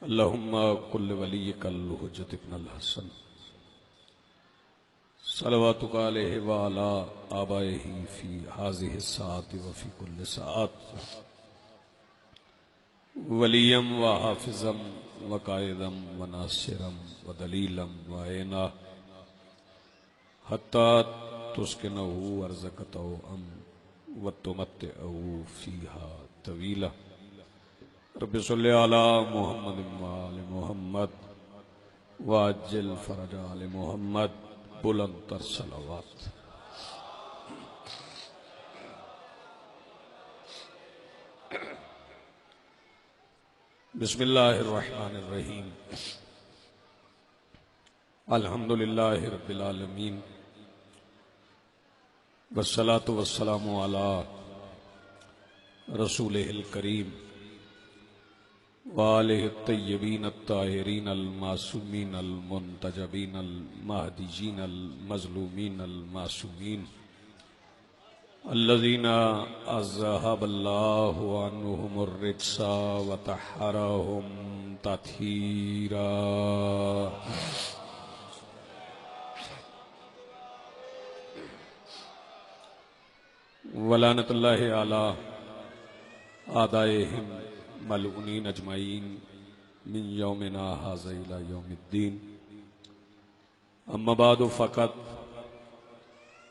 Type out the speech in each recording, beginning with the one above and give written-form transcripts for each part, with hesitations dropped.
अल्लाहुम्मा कुल्ल वलिय्यकल हुज्जत इब्नुल हसन सलवातुका अलैहि व अला आबाइही फी हाज़िहि साअति व फी कुल्लि साअत वलियम व हाफिज़म व कायदम व नासिरम व दलीलम व ऐना हत्ता तुस्किनहु अर्ज़क़तहु अम व तुमत्तिअहु फीहा तवीला। रब्बि सल्लि अला मुहम्मद व आलि मुहम्मद व अज्जिल फरज आलि मुहम्मद। बुलंद तर सलावत। बिस्मिल्लाहिर्रहमानिर्रहीम। अल्हम्दुलिल्लाहि रब्बिल आलमीन वस्सलातु वस्सलामु अला रसूलिहिल करीम व आलिहि तय्यबीन अत्ताहिरीन अल मासूमीन अल मुंतजबीन अल महदीजीन अल मज़लूमीन अल मासूमीन अल्लज़ीना अज़हबल्लाहु अन्हुमुर रिज्सा व तहहरहुम तत्हीरा। वलानतुल्लाहि अला आदाइहिम मलऊनीन अजमाइन मिन यौमिना हाज़ा इला यौमिद्दीन। अम्मा बादु फ़क़त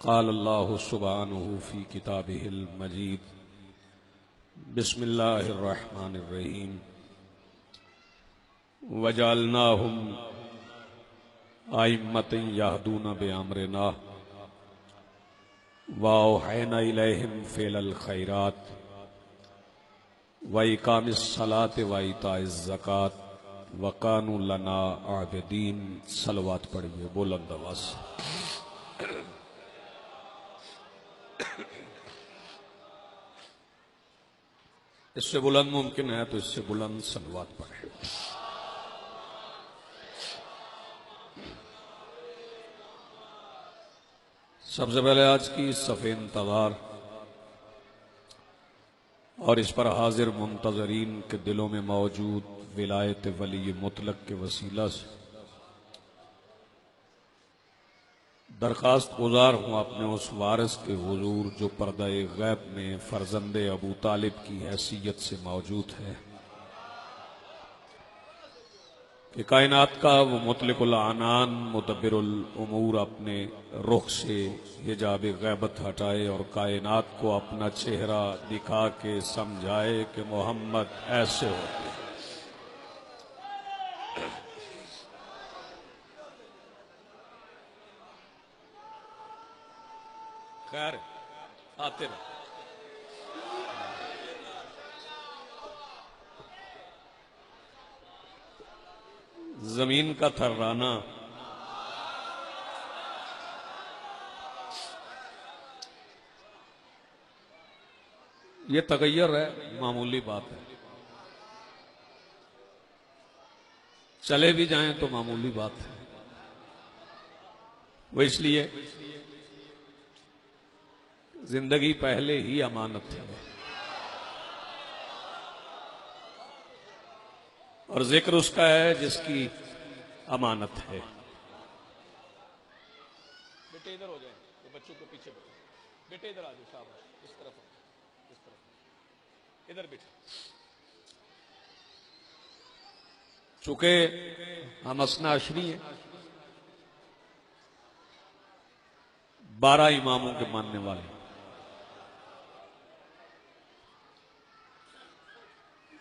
क़ाल अल्लाहु सुब्हानहु फ़ी किताबिहिल मजीद। बिस्मिल्लाहिर्रहमानिर्रहीम। वजअलनाहुम अइम्मतन यहदूना बिअम्रिना व औहैना इलैहिम फ़िअलल खैरात व इकामिस सलात व इताइज़ ज़कात व कानू लना आबिदीन। सलवात पढ़िए बुलंद आवाज़ से। इससे बुलंद मुमकिन है तो इससे बुलंद सलवात पढ़े। सबसे पहले आज की सफ़े इंतज़ार और इस पर हाजिर मुंतज़रीन के दिलों में मौजूद विलायत वली मुतलक के वसीला से दरखास्त गुजार हूँ अपने उस वारिस के हुजूर जो पर्दा-ए गैब में फर्जंदे अबू तालिब की हैसियत से मौजूद है कि कायनात का वो मुतलिकुल आनान मुदब्बिरुल उमूर अपने रुख से हिजाब गैबत हटाए और कायनात को अपना चेहरा दिखा के समझाए कि मोहम्मद ऐसे होते हैं। खैर आते रहे। जमीन का थर्राना ये तगय्युर है, मामूली बात है। चले भी जाएं तो मामूली बात है। वो इसलिए जिंदगी पहले ही अमानत है और जिक्र उसका है जिसकी अमानत है। बेटे इधर हो जाए तो बच्चों के पीछे बैठो। बेटे इधर आ जाओ, शाबाश, इस तरफ इधर बैठो। चूंकि हम असना अशरी हैं, 12 इमामों के मानने वाले,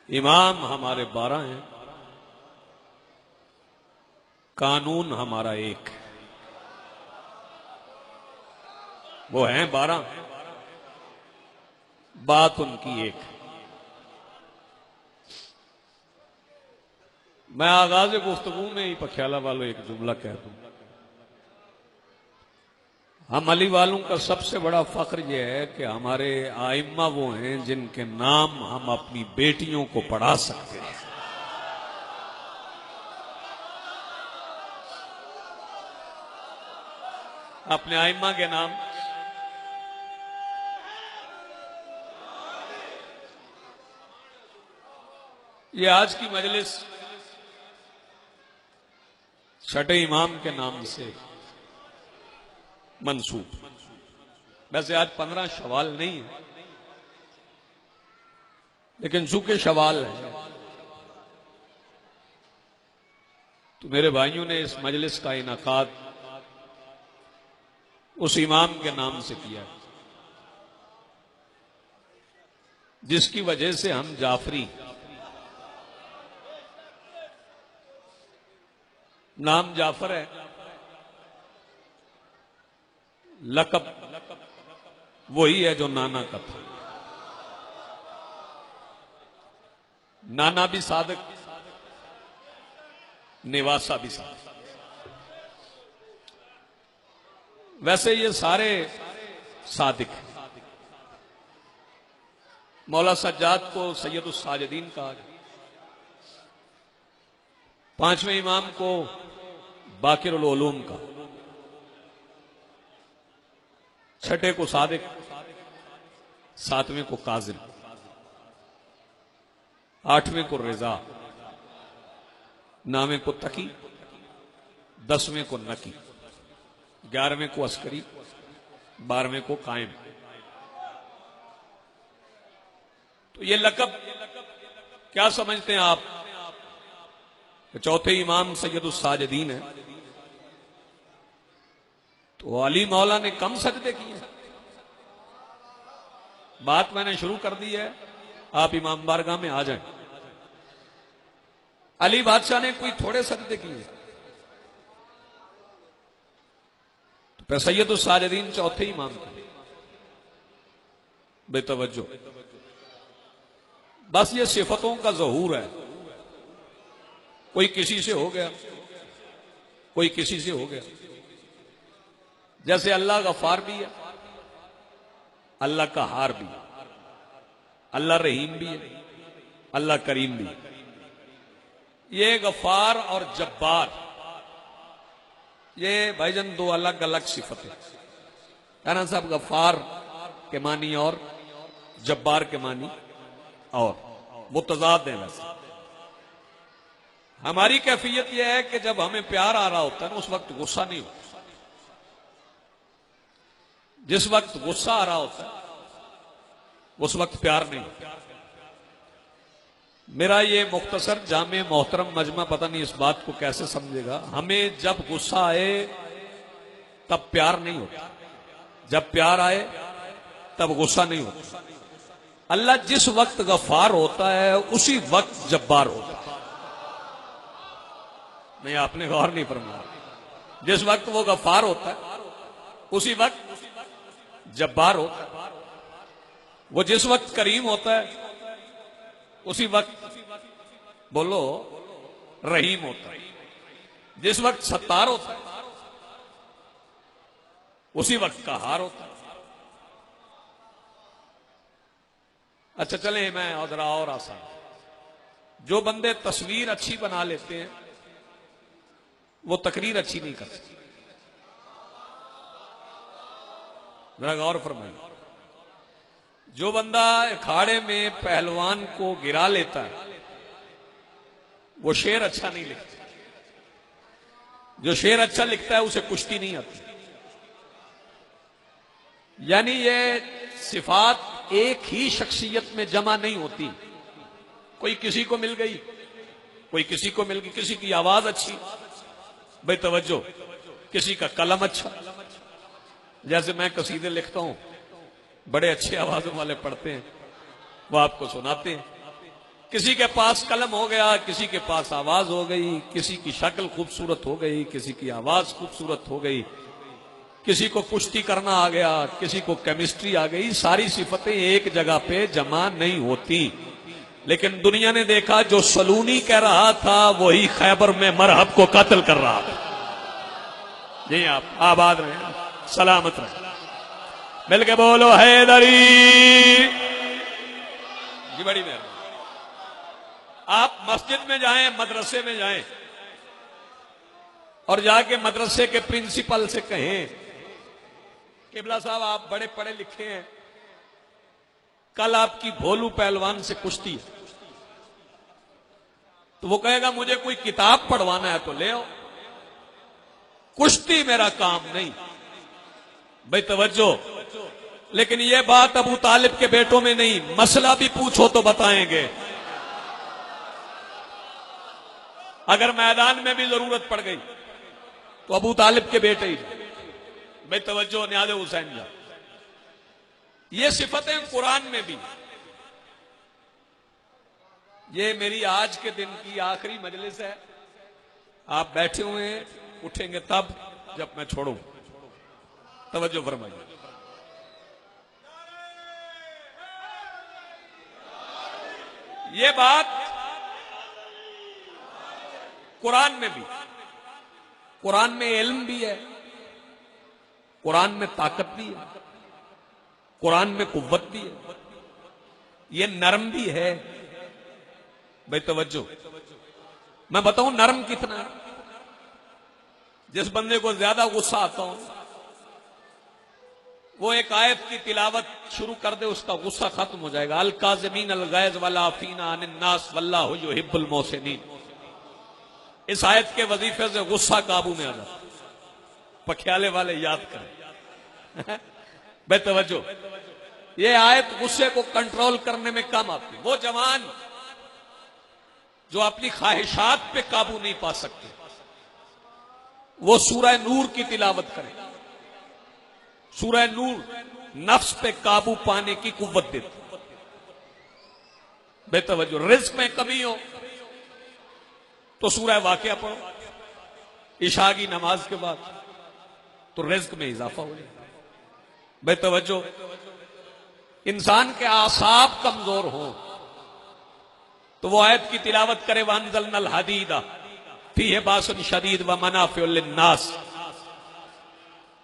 इमाम हमारे 12 हैं, कानून हमारा एक है। वो हैं 12, बात उनकी एक है। मैं आगाज गुफ्तगू में ही पख्याला वालों एक जुमला कह दूं। हम अली वालों का सबसे बड़ा फख्र यह है कि हमारे आइम्मा वो हैं जिनके नाम हम अपनी बेटियों को पढ़ा सकते हैं। अपने आइम्मा के नाम ये आज की मजलिस छठे इमाम के नाम से मंसूब। वैसे आज 15 शवाल नहीं है, लेकिन चूंकि शवाल है तो मेरे भाइयों ने इस मजलिस का इनाकाद उस इमाम के नाम से किया, जिसकी वजह से हम जाफरी, नाम जाफर है, लकब वही है जो नाना का था। नाना भी सादक, निवासा भी सादक। वैसे ये सारे सादिक हैं। मौला सज्जाद को सैयदुस साजिदीन कहा गया, पांचवें इमाम को बाकिरुल उलूम का, छठे को सादिक, सातवें को काजिम, आठवें को रिजा, नौवें को तकी, 10वें को नकी, 11वें को अस्करी, 12वें को कायम। तो ये लकब क्या समझते हैं आप? चौथे इमाम सैयदुस साजिदीन है, तो अली मौला ने कम सजदे किए? बात मैंने शुरू कर दी है, आप इमाम बारगाह में आ जाएं। अली बादशाह ने कोई थोड़े सजदे किए? तो सैयदुस साजिदीन चौथे इमाम थे। बेतवज्जो, बस ये सिफतों का ज़हूर है। कोई किसी से हो गया, कोई किसी से हो गया। जैसे अल्लाह गफार भी है, अल्लाह का हार भी है, अल्लाह रहीम भी है, अल्लाह करीम भी है। ये गफार और जब्बार, ये भाईजान दो अलग अलग सिफतें है ना साहब। गफार के मानी और जब्बार के मानी और मुतजाद है। वैसे हमारी कैफियत यह है कि जब हमें प्यार आ रहा होता है ना, उस वक्त गुस्सा नहीं होता। जिस वक्त गुस्सा आ रहा होता है उस वक्त प्यार नहीं होता। मेरा ये मुख्तसर जामे मोहतरम मजमा पता नहीं इस बात को कैसे समझेगा। हमें जब गुस्सा आए तब प्यार नहीं होता, जब प्यार आए तब गुस्सा नहीं होता। अल्लाह जिस वक्त गफार होता है उसी वक्त जब्बार होता है। नहीं, आपने गौर नहीं फरमाया। जिस वक्त वो गफार होता है उसी वक्त जब्बार होता है। वो जिस वक्त करीम होता है उसी वक्त बोलो रहीम होता है। जिस वक्त सत्तार होता है उसी वक्त कहार होता है। अच्छा चले, मैं जरा और आसान, जो बंदे तस्वीर अच्छी बना लेते हैं वो तकरीर अच्छी नहीं कर सकते। जरा गौर फरमाइए। जो बंदा अखाड़े में पहलवान को गिरा लेता है वो शेर अच्छा नहीं लिखता। जो शेर अच्छा लिखता है उसे कुश्ती नहीं आती। यानी ये सिफात एक ही शख्सियत में जमा नहीं होती। कोई किसी को मिल गई, कोई किसी को मिल गई। किसी की आवाज अच्छी, भाई तवज्जो, किसी का कलम अच्छा। जैसे मैं कसीदे लिखता हूं, बड़े अच्छे आवाजों वाले पढ़ते हैं, वो आपको सुनाते हैं। किसी के पास कलम हो गया, किसी के पास आवाज हो गई, किसी की शक्ल खूबसूरत हो गई, किसी की आवाज खूबसूरत हो गई, किसी को कुश्ती करना आ गया, किसी को केमिस्ट्री आ गई। सारी सिफतें एक जगह पे जमा नहीं होती। लेकिन दुनिया ने देखा जो सलूनी कह रहा था वही खैबर में मरहब को कत्ल कर रहा था। जी आप आबाद रहे, सलामत रहे, मिलके बोलो हैदरी जी। बड़ी मेहरबानी। आप मस्जिद में जाएं, मदरसे में जाएं और जाके मदरसे के प्रिंसिपल से कहें, किबला साहब आप बड़े पढ़े लिखे हैं, कल आपकी भोलू पहलवान से कुश्ती है। तो वो कहेगा मुझे कोई किताब पढ़वाना है तो ले आओ। कुश्ती मेरा काम नहीं। भाई तवज्जो, लेकिन यह बात अबू तालिब के बेटों में नहीं, मसला भी पूछो तो बताएंगे। अगर मैदान में भी जरूरत पड़ गई तो अबू तालिब के बेटे ही। भाई तवज्जो, न्याज़ हुसैन जा, ये सिफतें कुरान में भी। ये मेरी आज के दिन की आखिरी मजलिस है। आप बैठे हुए हैं, उठेंगे तब जब मैं छोड़ूं। तवज्जो फरमाइए। ये बात कुरान में भी, कुरान में इल्म भी है, कुरान में ताकत भी है, कुरान में कुव्वत भी है, ये नरम भी है। भाई तवज्जो, मैं बताऊं नरम कितना है। जिस बंदे को ज्यादा गुस्सा आता हो, वो एक आयत की तिलावत शुरू कर दे, उसका गुस्सा खत्म हो जाएगा। अल काज़िमीन अल गैज़ वल आफ़ीना अनिन नास वल्लाहु युहिब्बुल मोहसिनीन। इस आयत के वजीफे से गुस्सा काबू में आ जाता। पख्याले वाले याद करें। बेतवज्जो, ये आयत गुस्से को कंट्रोल करने में काम आती। वो जवान जो अपनी ख्वाहिशात पे काबू नहीं पा सकते, वो सूरह नूर की तिलावत करे। सूरह नूर नफ्स पे काबू पाने की कुव्वत देती। बेतवज्जो, रिज्क में कमी हो तो सूरह वाक़िया पढ़ो, इशा की नमाज के बाद, तो रिज्क में इजाफा हो जाए। बेतवज्जो, इंसान के आसाब कमजोर हो तो वो आयत की तिलावत करे, वअंज़लनल हदीदा फीहि बासुन शदीद व मनाफ़िउ लिन्नास।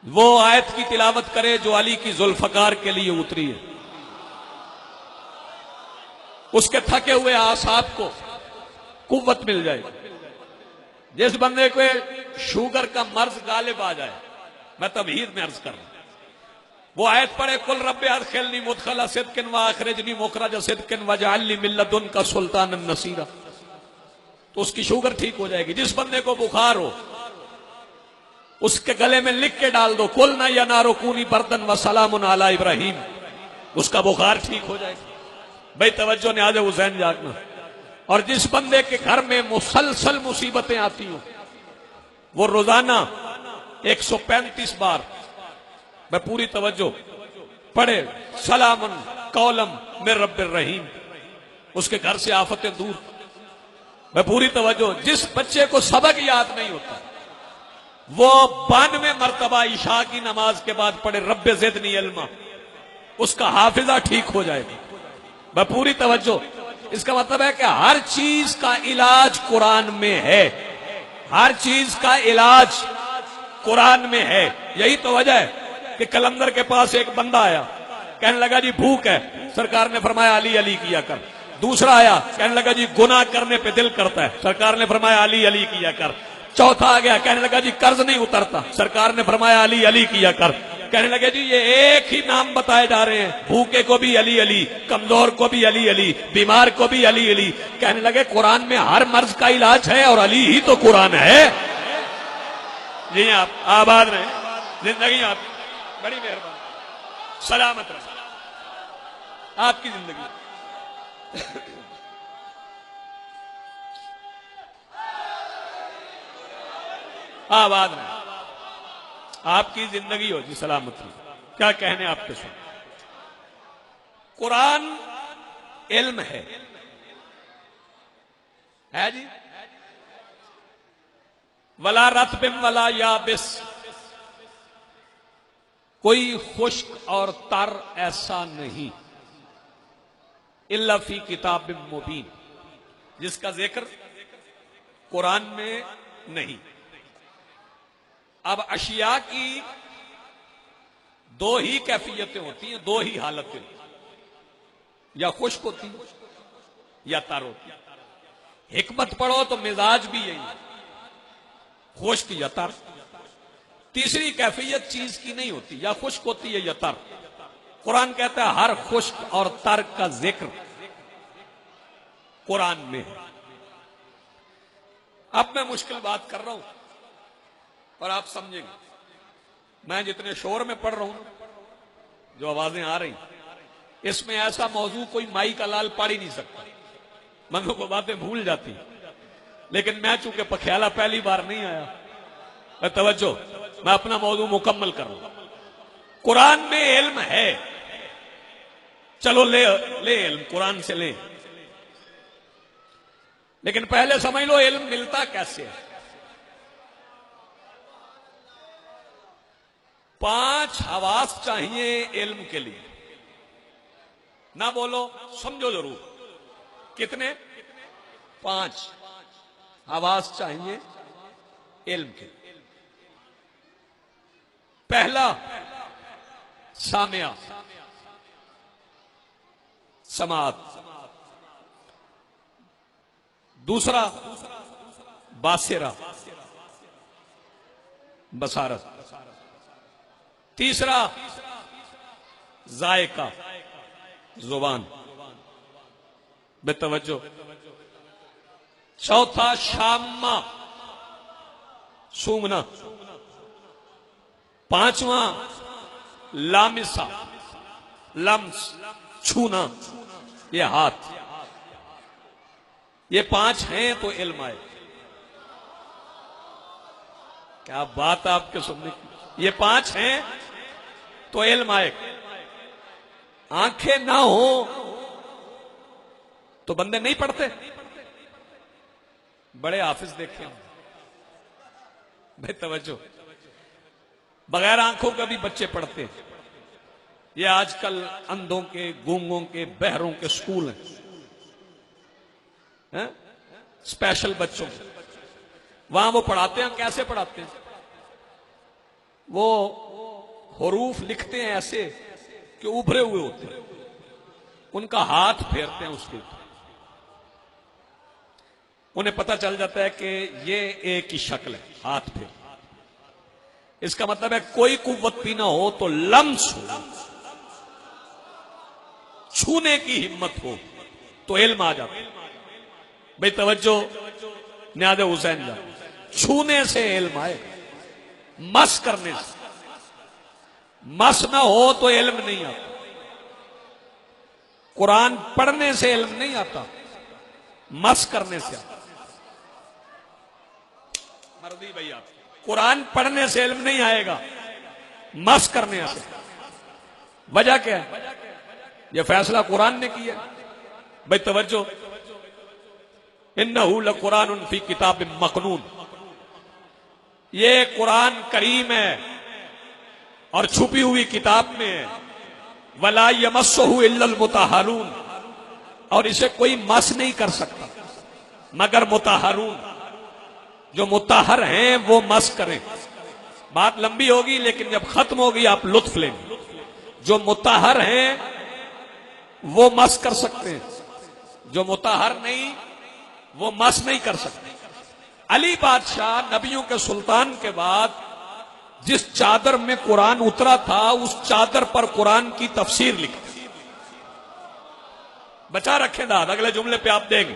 वो आयत की तिलावत करे जो अली की जुल्फकार के लिए उतरी है। उसके थके हुए आसाब को कुव्वत मिल जाएगी। जिस बंदे को शुगर का मर्ज गालिब आ जाए, मैं तबहीद में अर्ज कर रहा हूं, वो आयत पढ़े, कुल रब्बे अदखिलनी मुदखला सिद्किन व अखरिजनी मुखरज सिद्किन वजअलनी मिन लदुनका सुल्तानन नसीरा, तो उसकी शुगर ठीक हो जाएगी। जिस बंदे को बुखार हो, उसके गले में लिख के डाल दो, कुल ना या नारो कूनी बर्दन व सलामुन अला इब्राहिम, उसका बुखार ठीक हो जाएगा। भाई तवज्जो, न्याज़ हुसैन जागना। और जिस बंदे के घर में मुसलसल मुसीबतें आती हो, वो रोजाना 135 बार, मैं पूरी तवज्जो, पढ़े सलामुन कौलम मिर रब्बिर रहीम, उसके घर से आफतें दूर। मैं पूरी तवज्जो, जिस बच्चे को सबक याद नहीं होता, वो 92 मरतबा इशा की नमाज के बाद पढ़े रब्बे ज़िदनी इल्मा, उसका हाफिजा ठीक हो जाएगा। मैं पूरी तवज्जो, इसका मतलब है कि हर चीज का इलाज कुरान में है। हर चीज का इलाज कुरान में है। यही तो वजह है कि कलंदर के पास एक बंदा आया, कहने लगा जी भूख है, सरकार ने फरमाया अली अली किया कर। दूसरा आया, कहने लगा जी गुनाह करने पे दिल करता है, सरकार ने फरमाया अली अली किया कर। चौथा आ गया, कहने लगा जी कर्ज नहीं उतरता, सरकार ने फरमाया अली अली किया कर। कहने लगे जी ये एक ही नाम बताए जा रहे हैं, भूखे को भी अली अली, कमजोर को भी अली अली, बीमार को भी अली अली। कहने लगे कुरान में हर मर्ज का इलाज है और अली ही तो कुरान है। जी आप आबाद रहे, जिंदगी आपकी बड़ी मेहरबानी, सलामत रहे आपकी जिंदगी। आबाद रहे, आपकी जिंदगी हो जी सलामत रहे। क्या कहने आपके सुन। कुरान इल्म है जी। वला रत्बिम वला याबिस, कोई खुश्क और तर ऐसा नहीं, इल्ला फी किताबिम मुबीन, जिसका जिक्र कुरान में नहीं। अब अशिया की दो ही कैफियतें होती हैं, दो ही हालतें, या खुश्क होती है या तर होती है। हिकमत पढ़ो तो मिजाज भी यही है, खुश्क या तर। तीसरी कैफियत चीज की नहीं होती, या खुश्क होती है या तर। कुरान कहता है हर खुश्क और तर का जिक्र कुरान में है। अब मैं मुश्किल बात कर रहा हूं, और आप समझेंगे मैं जितने शोर में पढ़ रहा हूं, जो आवाजें आ रही, इसमें ऐसा मौजू कोई माई का लाल पढ़ ही नहीं सकता। मनों को बातें भूल जाती, लेकिन मैं चूंकि पखियाला पहली बार नहीं आया, तवज्जो, मैं अपना मौजू मुकम्मल कर लूं। कुरान में इल्म है, चलो ले इल्म कुरान से ले, लेकिन पहले समझ लो इल्म मिलता कैसे है। 5 हवास चाहिए इल्म के लिए। ना बोलो, समझो जरूर, कितने? 5 हवास चाहिए इल्म के। पहला सामिया, समात। दूसरा बासिरा, बसारत। तीसरा जायका, जुबान, बेतवज्जो। चौथा शामा, सूंघना। पांचवा लामिसा, लम्स, छूना, ये हाथ। ये 5 हैं तो इल्म आए। क्या बात आपके सुनने की। ये 5 हैं तो इल्म आए। आंखें ना हो तो बंदे नहीं पढ़ते। बड़े हाफिज देखे हम, भाई तवज्जो, बगैर आंखों का भी बच्चे पढ़ते हैं। ये आजकल अंधों के, गूंगों के, बहरों के स्कूल हैं, स्पेशल बच्चों के। वहां वो पढ़ाते हैं, कैसे पढ़ाते हैं? वो हरूफ लिखते हैं ऐसे कि उभरे हुए होते हैं, उनका हाथ फेरते हैं उसके ऊपर, उन्हें पता चल जाता है कि ये एक ही शक्ल है, हाथ फेर। इसका मतलब है कोई कुव्वत भी ना हो तो लम्स हो, छूने की हिम्मत हो तो इल्म आ जाता है। भाई तवज्जो, न्यादे हुसैन जा, छूने से इल्म आए, मस करने से। मस ना हो तो इल्म नहीं आता। कुरान पढ़ने से इल्म नहीं आता, मस करने से आता। मर्दी भैया, कुरान पढ़ने से इल्म नहीं आएगा, मस करने से। वजह क्या है? यह फैसला कुरान ने किया। भाई तवज्जो, इन्नहु लकुरानुन फी किताब मकनून, ये कुरान करीम है और छुपी हुई किताब में है। वला यमस्सुहु इल्लल मुताहरून, और इसे कोई मस नहीं कर सकता मगर मुताहरून, जो मुताहर हैं वो मस करें। बात लंबी होगी लेकिन जब खत्म होगी आप लुत्फ लेंगे। जो मुताहर हैं वो मस कर सकते हैं, जो मुताहर नहीं वो मस नहीं कर सकते। अली बादशाह नबियों के सुल्तान के बाद जिस चादर में कुरान उतरा था, उस चादर पर कुरान की तफसीर लिखी। बचा रखे दाद, अगले जुमले पे आप देंगे।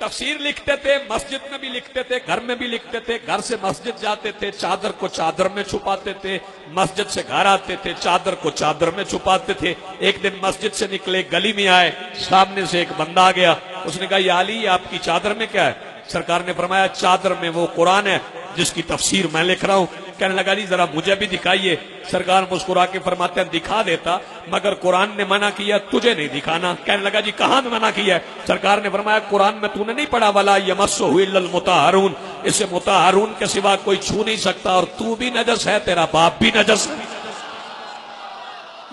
तफसीर लिखते थे, मस्जिद में भी लिखते थे, घर में भी लिखते थे। घर से मस्जिद जाते थे, चादर को चादर में छुपाते थे। मस्जिद से घर आते थे, चादर को चादर में छुपाते थे। एक दिन मस्जिद से निकले, गली में आए, सामने से एक बंदा आ गया। उसने कहा, या अली, आपकी चादर में क्या है? सरकार ने फरमाया, चादर में वो कुरान है जिसकी तफसीर मैं लिख रहा हूं। कहने लगा, जी जरा मुझे भी दिखाइए। सरकार मुस्कुरा के फरमाते हैं, दिखा देता, मगर कुरान ने मना किया, तुझे नहीं दिखाना। कहने लगा, जी कहां मना किया है? सरकार ने फरमाया, कुरान में तूने नहीं पढ़ा, वाला यमस्सुहु इल्लल मुताहरून, इसे मुताहरून के सिवा कोई छू नहीं सकता, और तू भी नजस है, तेरा बाप भी नजस है।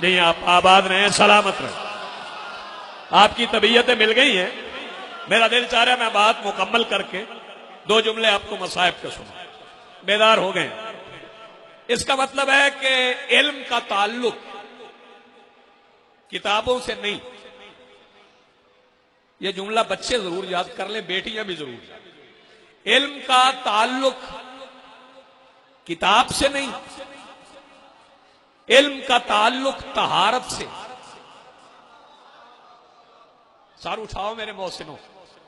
नहीं, आप आबाद रहे, सलामत रहे। आपकी तबीयतें मिल गई हैं। मेरा दिल चाह रहा है मैं बात मुकम्मल करके 2 जुमले आपको मसाइब के सुना, बेदार हो गए। इसका मतलब है कि इल्म का ताल्लुक किताबों से नहीं। यह जुमला बच्चे जरूर याद कर लें, बेटियां भी जरूर। इल्म का ताल्लुक किताब से नहीं, इल्म का ताल्लुक तहारत से। सार उठाओ मेरे मोहसिनों,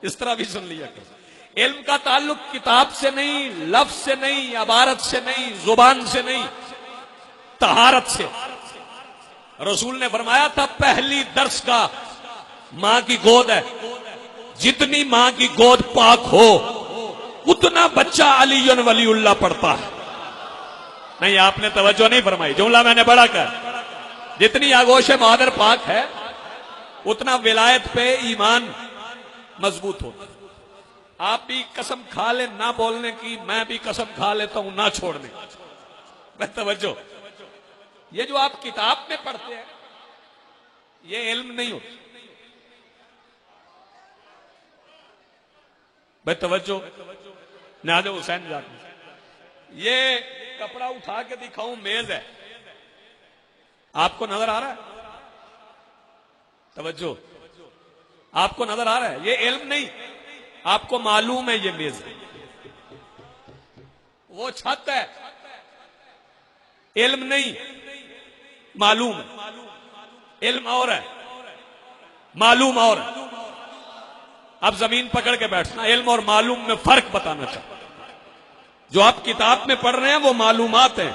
इस तरह भी सुन लिया करो। इल्म का ताल्लुक किताब से नहीं, लफ्ज से नहीं, अबारत से नहीं, जुबान से नहीं, तहारत से। रसूल ने फरमाया था पहली दर्स का मां की गोद है, जितनी मां की गोद पाक हो उतना बच्चा अलीयुन वलीउल्लाह पढ़ता है। नहीं, आपने तवज्जो नहीं फरमाई, जुमला मैंने बड़ा कर। जितनी आगोश मादर पाक है उतना विलायत पे ईमान मजबूत होता है। आप भी कसम खा ले ना बोलने की, मैं भी कसम खा लेता हूं ना छोड़ने की। मैं तवज्जो, ये जो आप किताब में पढ़ते हैं ये इल्म नहीं होता। भाई तवज्जो, नाज़ हुसैन जाते, ये कपड़ा उठा के दिखाऊं, मेज है, आपको नजर आ रहा है? तवज्जो, आपको नजर आ रहा है? ये इल्म नहीं, आपको मालूम है ये मेज है, वो छत है, इल्म नहीं, मालूम है। इल्म और है, मालूम और है। अब जमीन पकड़ के बैठना, इल्म और मालूम में फर्क बताना चाहता। जो आप किताब में पढ़ रहे हैं वो मालूमात हैं,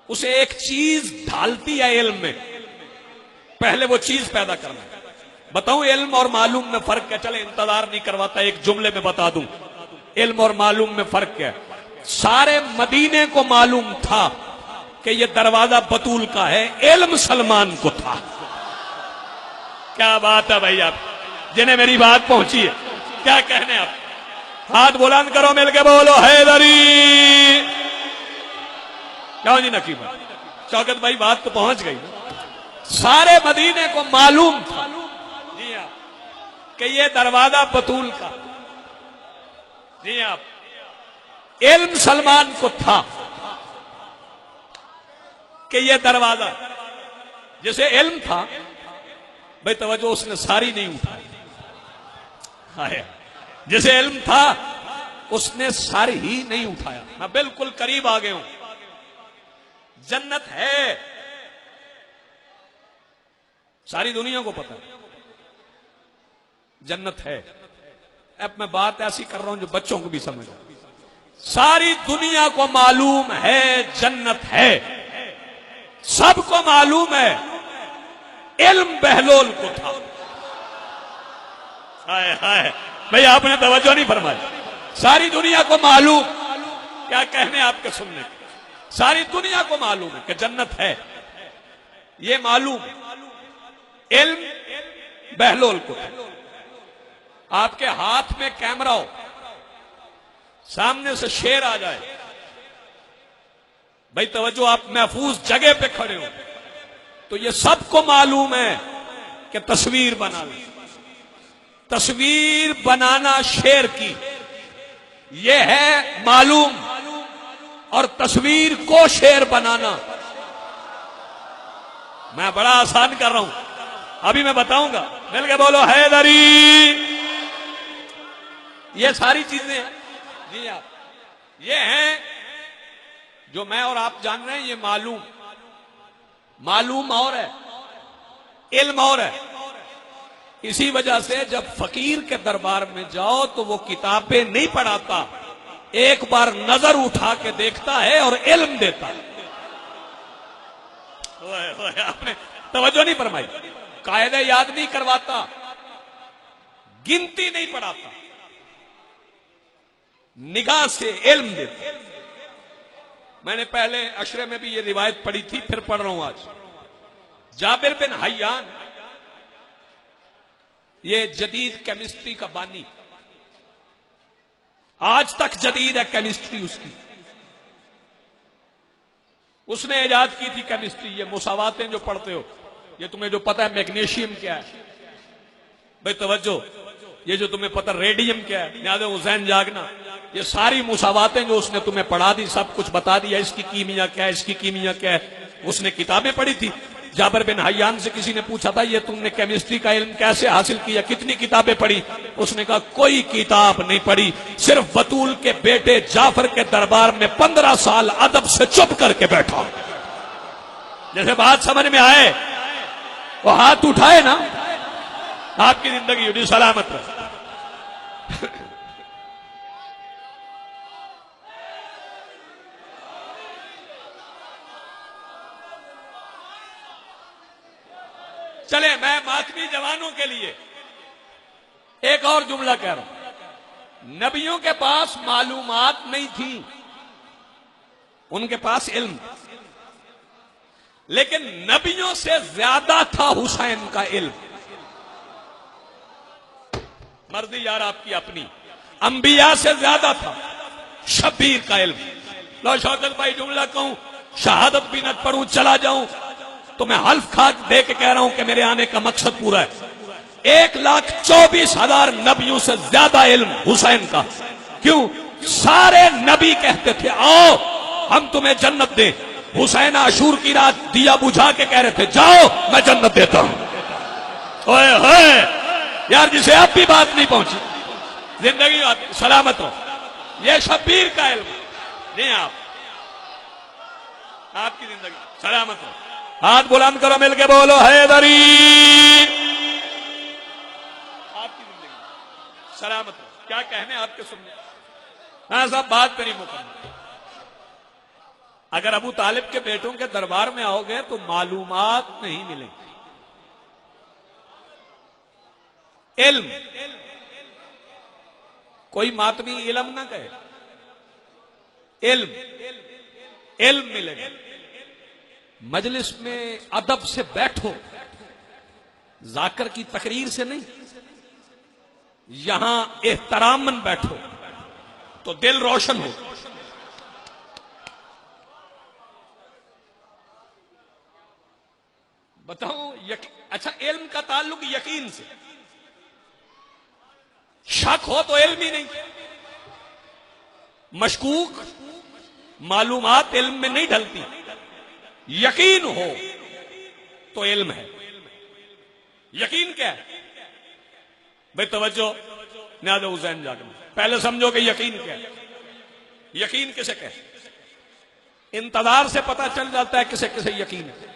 उसे एक चीज ढालती है इल्म में, पहले वो चीज पैदा करना है। बताऊं इल्म और मालूम में फर्क क्या? चले इंतजार नहीं करवाता, एक जुमले में बता दूं इल्म और मालूम में फर्क क्या है। सारे मदीने को मालूम था कि ये दरवाजा बतूल का है, इल्म सलमान को था। क्या बात है भाई, आप जिन्हें मेरी बात पहुंची है, क्या कहने आप? हाथ बुलंद करो, मिलके बोलो हैदरी। क्यों जी नकीब शौकत भाई, बात तो पहुंच गई। सारे मदीने को मालूम था जी आप कि ये दरवाजा बतूल का। जी आप, इल्म सलमान को था कि ये दरवाजा, जैसे इल्म था भाई तवज्जो, उसने सारी नहीं उठाई। जैसे इल्म था उसने सारी ही नहीं उठाया। मैं बिल्कुल करीब आ गया हूं। जन्नत है, सारी दुनिया को पता है जन्नत है। अब मैं बात ऐसी कर रहा हूं जो बच्चों को भी समझ आए। सारी दुनिया को मालूम है जन्नत है, सबको मालूम है इल्म बहलोल को था। हाय हाय भाई, आपने तवज्जो नहीं फरमाई। सारी दुनिया को मालूम, क्या कहने आपके सुनने के, सारी दुनिया को मालूम है कि जन्नत है, ये मालूम। इल्म बहलोल को था। आपके हाथ में कैमरा हो, सामने से शेर आ जाए, भाई तवज्जो, आप महफूज जगह पे खड़े हो तो ये सबको मालूम है कि तस्वीर बना ली। तस्वीर बनाना शेर की, यह है मालूम, और तस्वीर को शेर बनाना मैं बड़ा आसान कर रहा हूं, अभी मैं बताऊंगा। मिल के बोलो हैदरी। ये सारी चीजें हैं जी आप, ये हैं जो मैं और आप जान रहे हैं। ये मालूम, मालूम और है, इल्म और है। इसी वजह से जब फकीर के दरबार में जाओ तो वो किताबें नहीं पढ़ाता, एक बार नजर उठा के देखता है और इल्म देता है। आपने तवज्जो नहीं फरमाई। कायदे याद नहीं करवाता, गिनती नहीं पढ़ाता, निगाह से इल्म देता। मैंने पहले अशरे में भी ये रिवायत पढ़ी थी, फिर पढ़ रहा हूं आज। जाबिर बिन हय्यान, ये जदीद केमिस्ट्री का बानी, आज तक जदीद है केमिस्ट्री उसकी। उसने इजाद की थी केमिस्ट्री। ये मुसावातें जो पढ़ते हो, ये तुम्हें जो पता है मैग्नीशियम क्या है, भाई तवज्जो, ये जो तुम्हें पता रेडियम क्या है, नाज़ हुसैन जागना, ये सारी मुसावातें जो उसने तुम्हें पढ़ा दी, सब कुछ बता दिया, इसकी कीमिया क्या है, इसकी कीमिया क्या है। उसने किताबें पढ़ी थी। जाबिर बिन हय्यान से किसी ने पूछा था, ये तुमने केमिस्ट्री का इल्म कैसे हासिल किया, कितनी किताबें पढ़ी? उसने कहा कोई किताब नहीं पढ़ी, सिर्फ बतूल के बेटे जाफर के दरबार में 15 साल अदब से चुप करके बैठा। जैसे बात समझ में आए वो हाथ उठाए ना, आपकी जिंदगी सलामत रहे। चले, मैं मातमी जवानों के लिए एक और जुमला कह रहा हूं। नबियों के पास मालूमात नहीं थी, उनके पास इल्म, लेकिन नबियों से ज्यादा था हुसैन का इल्म। मर्जी यार आपकी अपनी, अंबिया से ज्यादा था शब्बीर का इल्म। लो शौकत भाई जुमला कहूं, शहादत भी न पढ़ूं चला जाऊं, तो मैं हल्फ खा दे के कह रहा हूं कि मेरे आने का मकसद पूरा है। 1,24,000 नबियों से ज्यादा इल्म हुसैन का। क्यों? सारे नबी कहते थे आओ हम तुम्हें जन्नत दें। हुसैन आशूर की रात दिया बुझा के कह रहे थे जाओ मैं जन्नत देता हूं। ओए होए यार, जिसे अब भी बात नहीं पहुंची, जिंदगी सलामत हो। ये शब्बीर का इल्म नहीं, आपकी जिंदगी सलामत हो। हाथ बुलंद करो, मिलके बोलो हैदरी। आपकी जिंदगी सलामत हो। क्या कहने आपके सुनने, हाँ साहब बात मेरी मुकम्मल। अगर अबू तालिब के बेटों के दरबार में आओगे तो मालूमात नहीं मिलेंगी। इल्म, कोई मातमी इल्म ना कहे, इल्म मिलेगा। मजलिस में अदब से बैठो, जाकर की तकरीर से नहीं। यहां एहतरामन बैठो तो दिल रोशन हो। बताओ अच्छा, इल्म का ताल्लुक यकीन से, शक हो तो इल्म ही नहीं। मशकूक मालूमात इल्म में नहीं ढलती, यकीन हो तो इल्म है। यकीन क्या है भाई? तवज्जो, न्याज हुसैन जाकर पहले समझो कि यकीन क्या है। यकीन किसे कहे? इंतजार से पता चल जाता है किसे किसे यकीन है।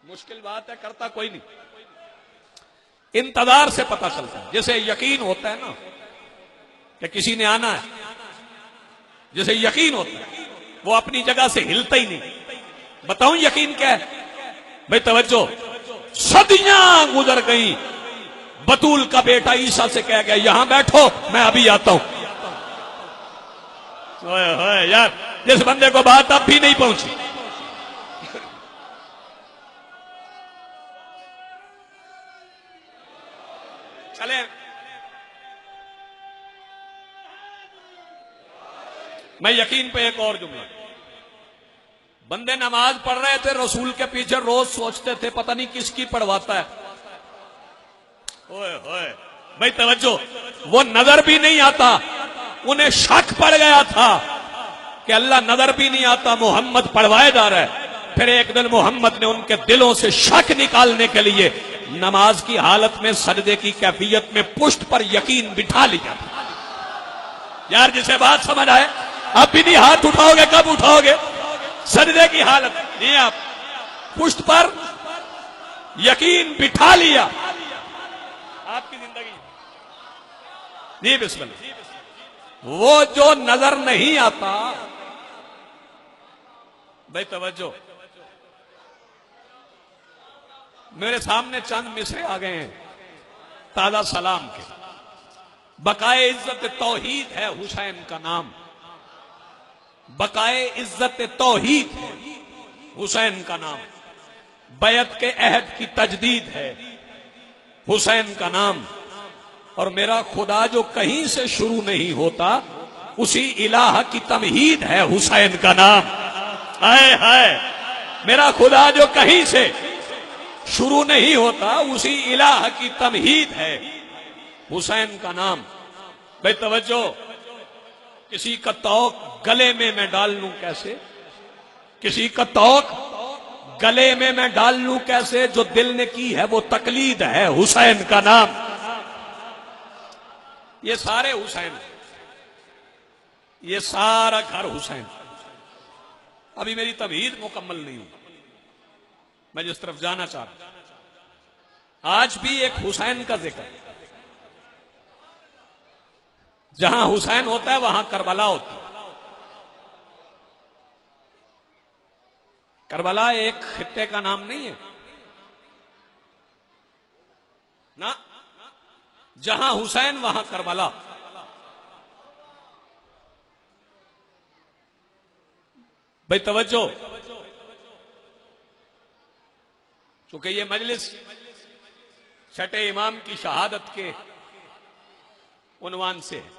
मुश्किल बात है, करता कोई नहीं। इंतजार से पता चलता है। जैसे यकीन होता है ना कि किसी ने आना है, जैसे यकीन होता है, वो अपनी जगह से हिलता ही नहीं। बताऊं यकीन क्या है भाई? तवज्जो, सदियां गुजर गई, बतूल का बेटा ईसा से कह गया यहां बैठो मैं अभी आता हूं। ओए यार, जिस बंदे को बात अब भी नहीं पहुंची, चले मैं यकीन पे एक और जुमला। बंदे नमाज पढ़ रहे थे, रसूल के पीछे रोज सोचते थे पता नहीं किसकी पढ़वाता है। ओए होए भाई तवज्जो, वो नजर भी नहीं आता, उन्हें शक पड़ गया था कि अल्लाह नजर भी नहीं आता, मोहम्मद पढ़वाए जा रहा है। फिर एक दिन मोहम्मद ने उनके दिलों से शक निकालने के लिए नमाज की हालत में सजदे की कैफियत में पुष्ट पर यकीन बिठा लिया। यार जिसे बात समझ आए, अब भी नहीं हाथ उठाओगे, कब उठाओगे? सजदे की हालत नहीं, आप पुष्ट पर यकीन बिठा लिया। आपकी जिंदगी नहीं बिस्मिल्लाह। वो जो नजर नहीं आता भाई तवज्जो, मेरे सामने चंद मिसरे आ गए हैं ताजा सलाम के। बकाए इज्जत तौहीद है हुसैन का नाम, बकाए इज्जत तौहीद है हुसैन का नाम। बैत के अहद की तजदीद है हुसैन का नाम। और मेरा खुदा जो कहीं से शुरू नहीं होता, उसी इलाह की तमहीद है हुसैन का नाम। हाय हाय, मेरा खुदा जो कहीं से शुरू नहीं होता, उसी इलाह की तमहीद है हुसैन का नाम। भाई तवज्जो, किसी का तौक गले में मैं डाल लूं कैसे? किसी का तौक गले में मैं डाल लूं कैसे? जो दिल ने की है वो तकलीद है हुसैन का नाम। ये सारे हुसैन, ये सारा घर हुसैन। अभी मेरी तमहीद मुकम्मल नहीं हुई, मैं जिस तरफ जाना चाह रहा हूं। आज भी एक हुसैन का जिक्र, जहां हुसैन होता है वहां करबला होती है। करबला एक खित्ते का नाम नहीं है ना, जहां हुसैन वहां करबला। भाई तवज्जो, चूंकि ये मजलिस छठे इमाम की शहादत के उन्वान से है।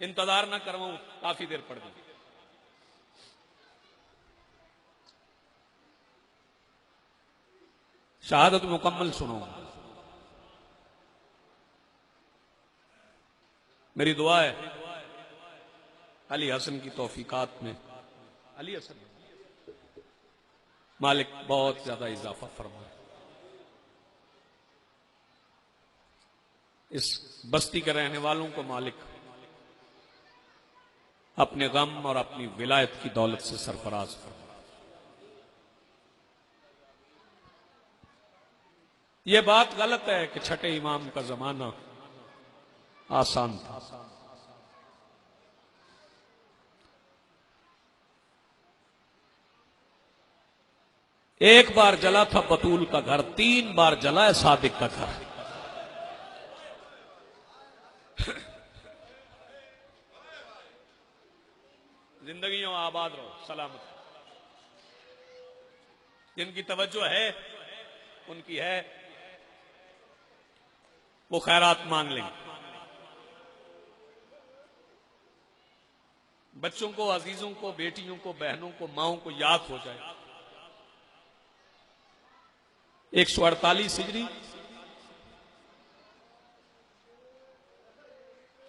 इंतजार ना करवाऊं, काफी देर पड़ गई। शहादत मुकम्मल सुनो। मेरी दुआ है अली हसन की तौफीकात में अली हसन मालिक बहुत ज्यादा इजाफा फरमाए। इस बस्ती के रहने वालों को मालिक अपने गम और अपनी विलायत की दौलत से सरफराज फरमाए। यह बात गलत है कि छठे इमाम का जमाना आसान था। एक बार जला था बतूल का घर, 3 बार जला है सादिक का घर। जिंदगी में आबाद रहो, सलामत। जिनकी तवज्जो है उनकी है, वो खैरात मांग लेंगे। बच्चों को, अजीजों को, बेटियों को, बहनों को, माओं को याद हो जाए 148 हिजरी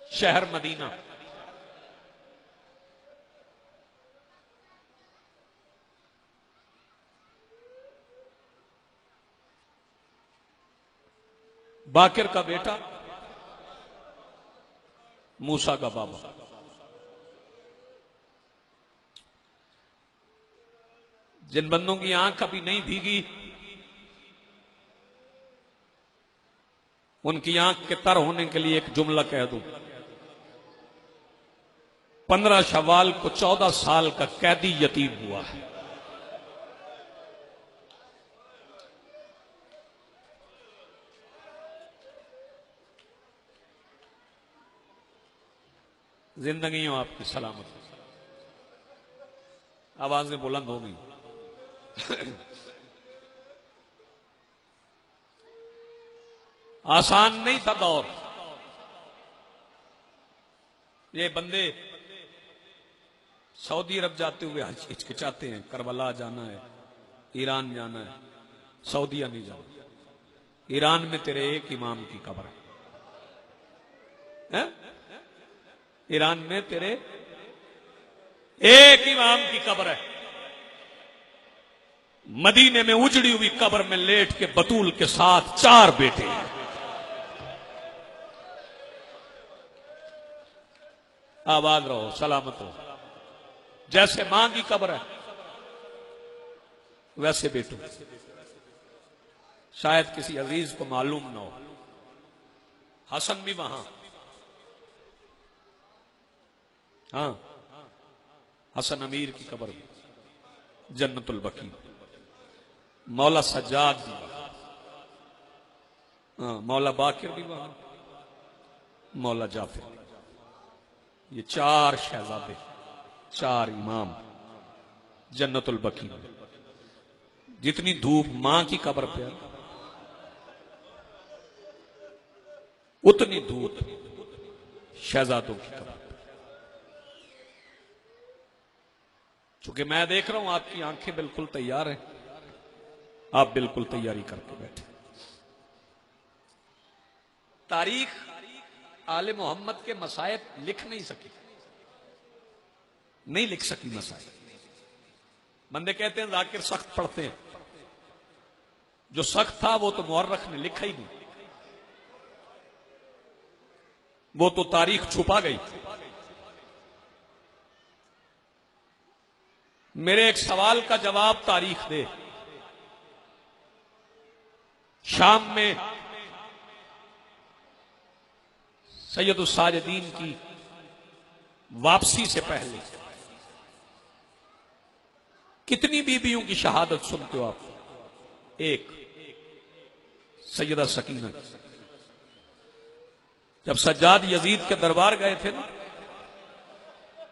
शहर मदीना, बाकिर का बेटा, मूसा का बाबा। जिन बंदों की आंख अभी नहीं भीगी, उनकी आंख के तर होने के लिए एक जुमला कह दूं। 15 शवाल को 14 साल का कैदी यतीम हुआ है। जिंदगी हो आपकी सलामत, आवाजें बुलंद हो गई। आसान नहीं था दौर। ये बंदे सऊदी अरब जाते हुए हिचकिचाते हैं, करबला जाना है, ईरान जाना है, सऊदिया नहीं जाना। ईरान में तेरे एक इमाम की कब्र है? ईरान में तेरे एक इमाम की कब्र है। मदीने में उजड़ी हुई कब्र में लेट के बतूल के साथ 4 बेटे हैं। आबाद रहो, सलामत रहो। जैसे मां की कब्र है वैसे बेटो। शायद किसी अजीज को मालूम ना हो, हसन भी वहां, हाँ, हसन अमीर की कब्र में जन्नतुल बकी। मौला सज्जाद भी वहां, हाँ, मौला बाकिर भी वहां, मौला जाफर। ये 4 शहजादे, 4 इमाम जन्नतुल बकी में। जितनी धूप मां की कब्र पे है, उतनी धूप शहजादों की कब्र पे। चूंकि मैं देख रहा हूं आपकी आंखें बिल्कुल तैयार हैं, आप बिल्कुल तैयारी करके बैठे। तारीख आले मोहम्मद के मसायब लिख नहीं सकी, नहीं लिख सकी मसायब। बंदे कहते हैं जाकिर सख्त पढ़ते हैं, जो सख्त था वो तो मुअर्रख ने लिखा ही नहीं, वो तो तारीख छुपा गई। मेरे एक सवाल का जवाब तारीख दे। शाम में सैयदुस साजिदीन की वापसी से पहले कितनी बीबियों की शहादत सुनते हो आप? एक, सैयदा सकीना। जब सज्जाद यजीद के दरबार गए थे ना,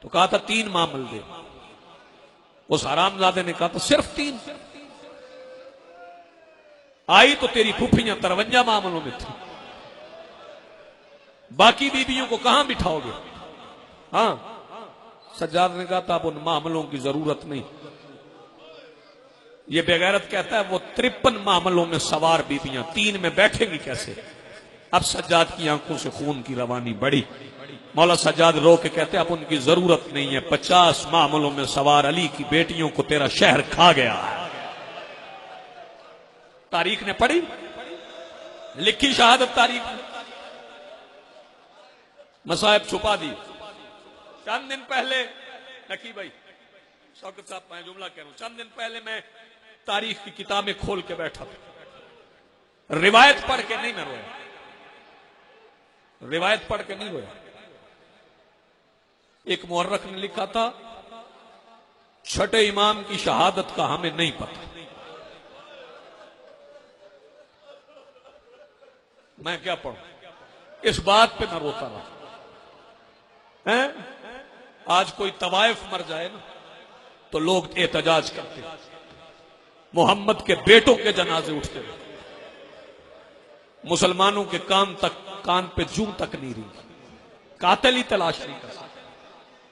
तो कहा था 3 मामल दे। उस हरामजादे ने कहा था सिर्फ 3। आई तो तेरी फुफियां 53 मामलों में थी, बाकी बीबियों को कहां बिठाओगे? हाँ, सज्जाद ने कहा था अब उन मामलों की जरूरत नहीं। ये बेगैरत कहता है वो 53 मामलों में सवार बीबियां 3 में बैठेंगी कैसे? अब सज्जाद की आंखों से खून की रवानी बढ़ी। मौला सज्जाद रो के कहते अब उनकी जरूरत नहीं है। 50 मामलों में सवार अली की बेटियों को तेरा शहर खा गया है। तारीख ने पढ़ी, लिखी शहादत तारीख ने, मसाइब छुपा दी। चंद दिन पहले नकी भाई शौकत साहब, मैं जुमला कह रहा हूं, चंद दिन पहले मैं तारीख की किताबें खोल के बैठा था। रिवायत पढ़ के नहीं मैं रोया, रिवायत पढ़ के नहीं रोया। एक मुअर्रख ने लिखा था छठे इमाम की शहादत का हमें नहीं पता। मैं क्या पढ़ूं? इस बात पे मैं रोता रहा। आज कोई तवाइफ मर जाए ना तो लोग एहतजाज करते, मोहम्मद के बेटों के जनाजे उठते, मुसलमानों के कान पे जूं तक नहीं रही, कातिल ही तलाश नहीं कर सकते।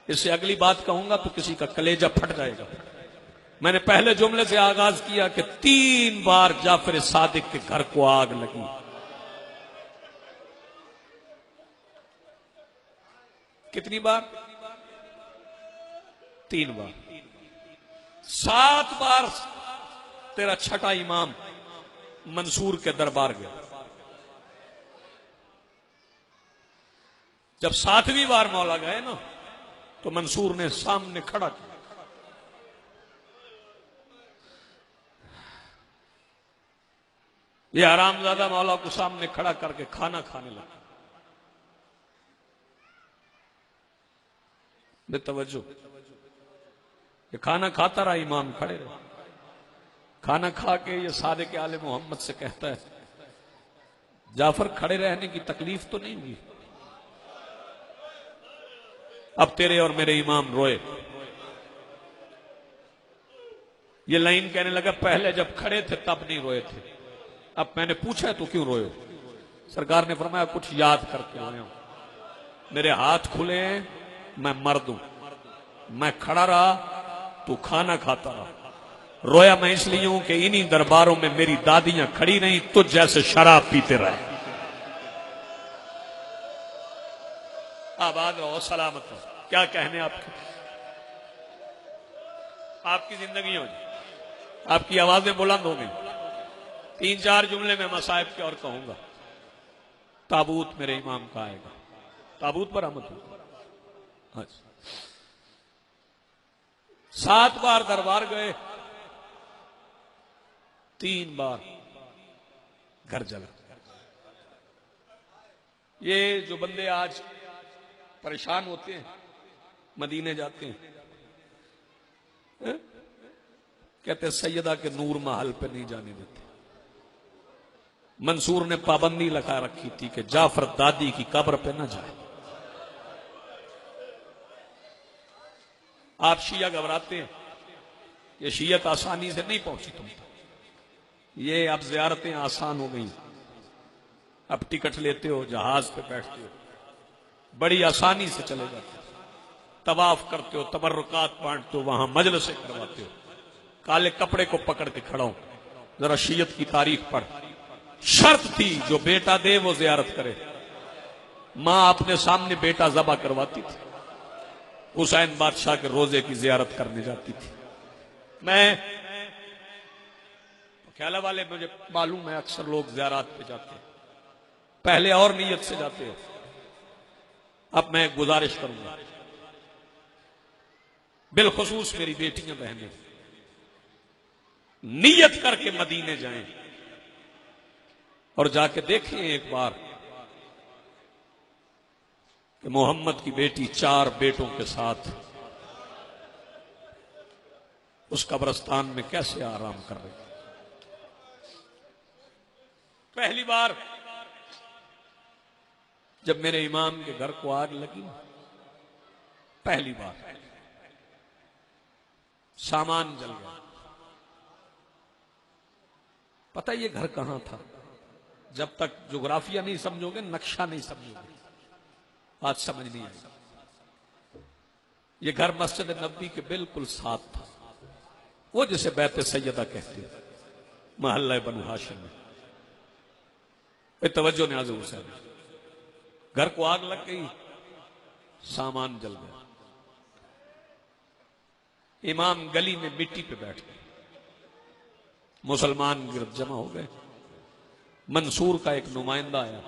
इससे अगली बात कहूंगा तो किसी का कलेजा फट जाएगा। मैंने पहले जुमले से आगाज किया कि 3 बार जाफर सादिक के घर को आग लगी। कितनी बार? 3 बार। 7 बार तेरा छठा इमाम मंसूर के दरबार गया। जब 7वीं बार मौला गए ना तो मंसूर ने सामने खड़ा किया। ये हरामजादा मौला को सामने खड़ा करके खाना खाने लगा। बेतवज्जो ये खाना खाता रहा, इमाम खड़े रहे। खाना खा के ये सादिक आले मोहम्मद से कहता है जाफर खड़े रहने की तकलीफ तो नहीं हुई? अब तेरे और मेरे इमाम रोए। ये लाइन कहने लगा पहले जब खड़े थे तब नहीं रोए थे, अब मैंने पूछा तो क्यों रोए? सरकार ने फरमाया कुछ याद करके रोए हूं। मेरे हाथ खुले हैं, मैं मर्द हूं, मैं खड़ा रहा तू खाना खाता रहा। रोया मैं इसलिए हूं कि इन्हीं दरबारों में मेरी दादियां खड़ी नहीं, तुझ जैसे शराब पीते रहे। आबाद रहो, सलामत रहो। क्या कहने आपके, आपकी जिंदगी हो जाए, आपकी आवाजें बुलंद हो गई। 3-4 जुमले में मसाइब के और कहूंगा। ताबूत मेरे इमाम का आएगा, ताबूत पर आमद होगा। 7 बार दरबार गए, 3 बार घर जला। ये जो बंदे आज परेशान होते हैं, मदीने जाते हैं, कहते सैयदा के नूर महल पे नहीं जाने देते। मंसूर ने पाबंदी लगा रखी थी कि जाफर दादी की कब्र पे ना जाए। आप शिया घबराते हैं, ये शियत आसानी से नहीं पहुंची तुम तक। ये अब ज़ियारतें आसान हो गई, अब टिकट लेते हो, जहाज पे बैठते हो, बड़ी आसानी से चले जाते हो, तवाफ करते हो, तबर्रुकात बांटते हो, वहां मजलिसें करवाते हो। काले कपड़े को पकड़ के खड़ा हो, जरा शियत की तारीख पढ़। शर्त थी जो बेटा दे वो ज़ियारत करे। मां अपने सामने बेटा ज़बा करवाती थी, हुसैन बादशाह के रोजे की ज़ियारत करने जाती थी। मैं ख्याला वाले, मुझे मालूम है अक्सर लोग ज़ियारत पे जाते हैं, पहले और नीयत से जाते हो। अब मैं गुजारिश करूंगा, बिलखुसूस मेरी बेटियां बहनें, नीयत करके मदीने जाएं। और जाके देखें एक बार कि मोहम्मद की बेटी 4 बेटों के साथ उस कब्रिस्तान में कैसे आराम कर रही। पहली बार जब मेरे इमाम के घर को आग लगी, पहली बार सामान जल गया। पता ये घर कहां था? जब तक ज्योग्राफिया नहीं समझोगे, नक्शा नहीं समझोगे, आज समझ नहीं आएगा। ये घर मस्जिद नबी के बिल्कुल साथ था, वो जिसे बैत सैयदा कहते हैं, महल्ला बनु हाशिम में। तवज्जो न्याज़ हुसैन, घर को आग लग गई, सामान जल गया। इमाम गली में मिट्टी पे बैठ गए, मुसलमान गिरद जमा हो गए। मंसूर का एक नुमाइंदा आया,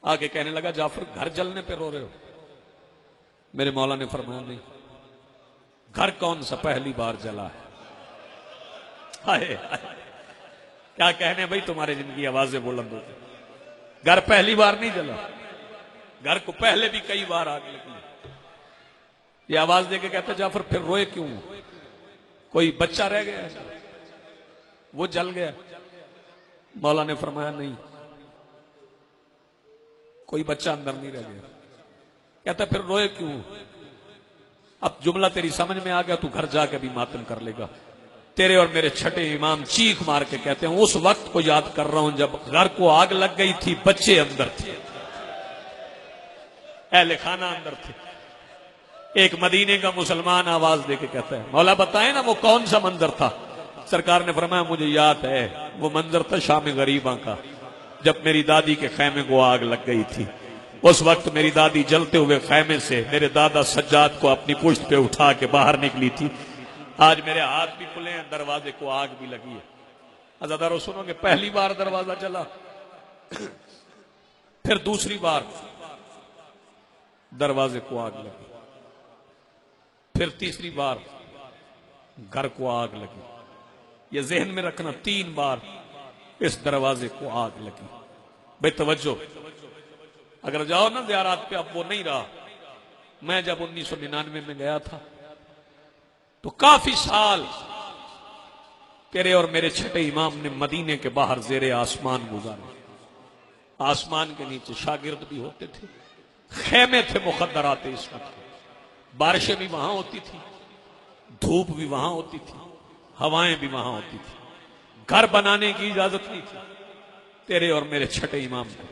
आगे कहने लगा, जाफर घर जलने पे रो रहे हो? मेरे मौला ने फरमाया, नहीं, घर कौन सा पहली बार जला है। हाय हाय, क्या कहने भाई, तुम्हारे जिनकी आवाजें बुलंद होती। घर पहली बार नहीं जला, घर को पहले भी कई बार आग लगी। ये आवाज देके कहते, जाफर फिर रोए क्यों? कोई बच्चा रह गया, वो जल गया? मौला ने फरमाया, नहीं, कोई बच्चा अंदर नहीं रह गया। कहता फिर रोए क्यों? अब जुमला तेरी समझ में आ गया, तू घर जाके भी मातम कर लेगा। तेरे और मेरे छठे इमाम चीख मार के कहते हैं, उस वक्त को याद कर रहा हूं जब घर को आग लग गई थी, बच्चे अंदर थे, अहले खाना अंदर थे। एक मदीने का मुसलमान आवाज देके कहता है, मौला बताए ना वो कौन सा मंजर था? सरकार ने फरमाया, मुझे याद है, वो मंजर था शाम गरीबा का, जब मेरी दादी के खैमे को आग लग गई थी। उस वक्त मेरी दादी जलते हुए खैमे से मेरे दादा सज्जाद को अपनी पुश्त पे उठा के बाहर निकली थी। आज मेरे हाथ भी खुले हैं, दरवाजे को आग भी लगी है। अज़ादारों सुनोगे, पहली बार दरवाजा जला, फिर दूसरी बार दरवाजे को आग लगी, फिर तीसरी बार घर को आग लगी। ये जहन में रखना, 3 बार इस दरवाजे को आग लगी। भाई तवज्जो, अगर जाओ ना ज़ियारत पे, अब वो नहीं रहा। मैं जब 1999 में गया था तो काफी साल तेरे और मेरे छठे इमाम ने मदीने के बाहर जेरे आसमान गुजारे। आसमान के नीचे शागिर्द भी होते थे, खेमे थे मुखद्दरात इस्मत के, बारिशें भी वहां होती थी, धूप भी वहां होती थी, हवाएं भी वहां होती थी। घर बनाने की इजाजत नहीं थी तेरे और मेरे छठे इमाम को।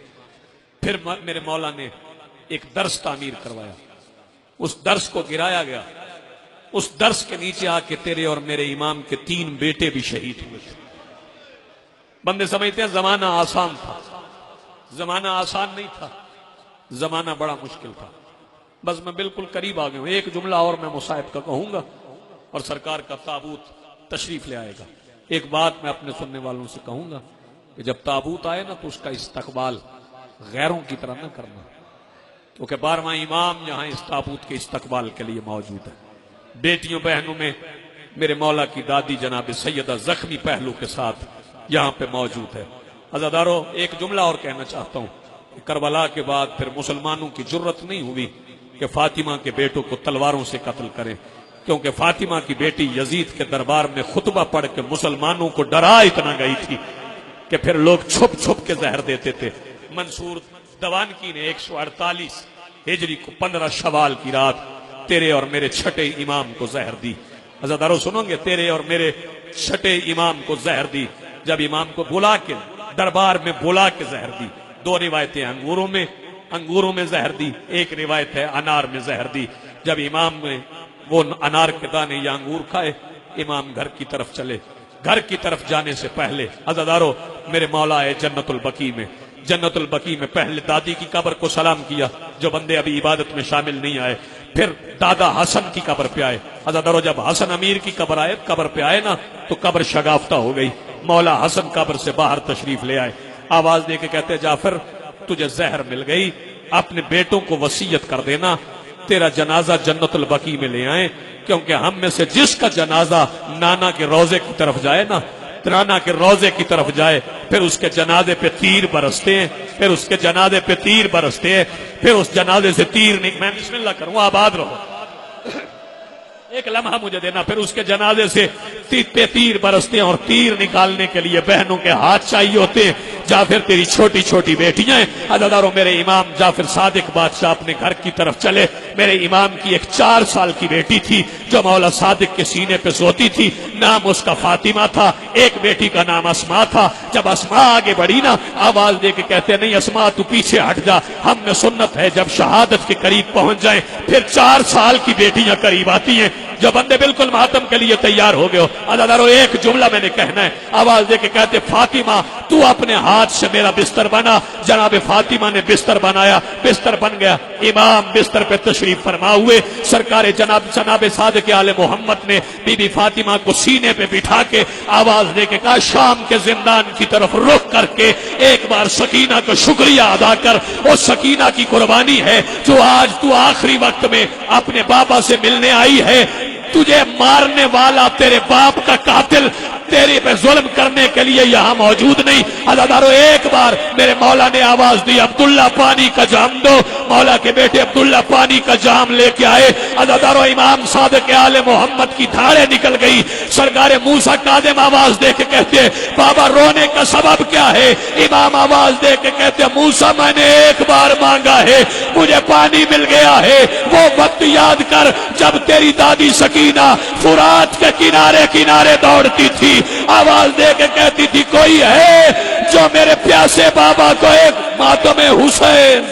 फिर मेरे मौला ने एक दर्स तामीर करवाया, उस दर्स को गिराया गया। उस दर्स के नीचे आके तेरे और मेरे इमाम के 3 बेटे भी शहीद हुए थे। बंदे समझते हैं जमाना आसान था, जमाना आसान नहीं था, जमाना बड़ा मुश्किल था। बस मैं बिल्कुल करीब आ गया हूं, एक जुमला और मैं मुसाहिब का कहूंगा और सरकार का ताबूत तशरीफ ले आएगा। एक बात मैं अपने सुनने वालों से कहूंगा कि जब ताबूत आए ना तो उसका इस्तकबाल गैरों की तरह न करना, क्योंकि 12वां इमाम यहां इस ताबूत के इस्तकबाल के लिए मौजूद है। बेटियों बहनों में मेरे मौला की दादी जनाब सैयदा जख्मी पहलू के साथ यहां पे मौजूद है। अज़ादारों, एक जुमला और कहना चाहता हूं कि करबला के बाद फिर मुसलमानों की जुर्रत नहीं हुई कि फातिमा के बेटों को तलवारों से कत्ल करें, क्योंकि फातिमा की बेटी यजीद के दरबार में खुतबा पढ़ के मुसलमानों को डरा इतना गई थी कि फिर लोग छुप छुप के जहर देते थे। मंसूर दवानकी ने 148 हिजरी को 15 शवाल की रात तेरे और मेरे छठे इमाम को जहर दी। अज़ादारों सुनोगे, तेरे और मेरे छठे इमाम को जहर दी। जब इमाम को बुला के दरबार में बुला के जहर दी। 2 रिवायतें अंगूरों में जहर दी, एक रिवायत है अनार में जहर दी। जब इमाम ने वो अनार के दाने या अंगूर खाए, इमाम घर की तरफ चले। घर की तरफ जाने से पहले अज़ादारों मेरे मौला आए जन्नतुल बकी में। जन्नतुल बकी में पहले दादी की कब्र को सलाम किया, जो बंदे अभी इबादत में शामिल नहीं आए। फिर दादा हसन की कब्र पे आए। अज़ादारों जब हसन अमीर की कब्र पे आए ना तो कब्र शगाफ्ता हो गई। मौला हसन कब्र से बाहर तशरीफ ले आए, आवाज दे के कहते, जाफर तुझे जहर मिल गई, अपने बेटों को वसीयत कर देना तेरा जनाजा जन्नतुल बकी में ले आए, क्योंकि हम में से जिसका जनाजा नाना के रोजे की तरफ जाए ना, राना के रोजे की तरफ जाए, फिर उसके जनाजे पे तीर बरसते हैं, फिर उसके जनाजे पे तीर बरसते हैं, फिर उस जनाजे से तीर नहीं, मैं बिस्मिल्लाह करूं, आबाद रहो, एक लम्हा मुझे देना। फिर उसके जनाजे से तीर बरसते हैं और तीर निकालने के लिए बहनों के हाथ चाहिए होते हैं। जाफिर तेरी छोटी छोटी बेटियां हैं। अदादारों, मेरे इमाम जाफिर सादिक बादशाह अपने घर की तरफ चले। मेरे इमाम की एक 4 साल की बेटी थी जो मौला सादिक के सीने पे सोती थी। नाम उसका फातिमा था, एक बेटी का नाम अस्मा था। जब अस्मा आगे बढ़ी ना, आवाज दे के कहते नहीं अस्मा तू पीछे हट जा, हमने सुन्नत है जब शहादत के करीब पहुंच जाए फिर 4 साल की बेटियां करीब आती हैं। जो बंदे बिल्कुल मातम के लिए तैयार हो गए हो, अदादारों एक जुमला मैंने कहना है। आवाज दे के कहते फातिमा तू अपने हाथ से मेरा बिस्तर बना। जनाब फातिमा ने बिस्तर बनाया, बिस्तर बन गया। इमाम बिस्तर पे तशरीफ फरमा हुए। सरकार जनाब सादिक आले मोहम्मद ने बीबी फातिमा को सीने पे बिठा के आवाज दे के कहा शाम के जिंदान की तरफ रुख करके एक बार सकीना को शुक्रिया अदा कर। वो सकीना की कुर्बानी है जो आज तू आखिरी वक्त में अपने बाबा से मिलने आई है। तुझे मारने वाला तेरे बाप का कातिल तेरे पे जुल्म करने के लिए यहां मौजूद नहीं। अदादारों, एक बार मेरे मौला ने आवाज दी अब्दुल्ला पानी का जाम दो। मौला के बेटे अब्दुल्ला पानी का जाम लेके आए। अदादारों, इमाम सादिक आले मोहम्मद की धारें निकल गई। सरकार मूसा कादिम आवाज दे के कहते बाबा रोने का सबब क्या है? इमाम आवाज दे के कहते मूसा मैंने एक बार मांगा है, मुझे पानी मिल गया है। वो वक्त याद कर जब तेरी दादी सकीना फुरात के किनारे किनारे दौड़ती थी। आवाज दे के कहती थी कोई है जो मेरे प्यासे बाबा को एक मातम हुसैन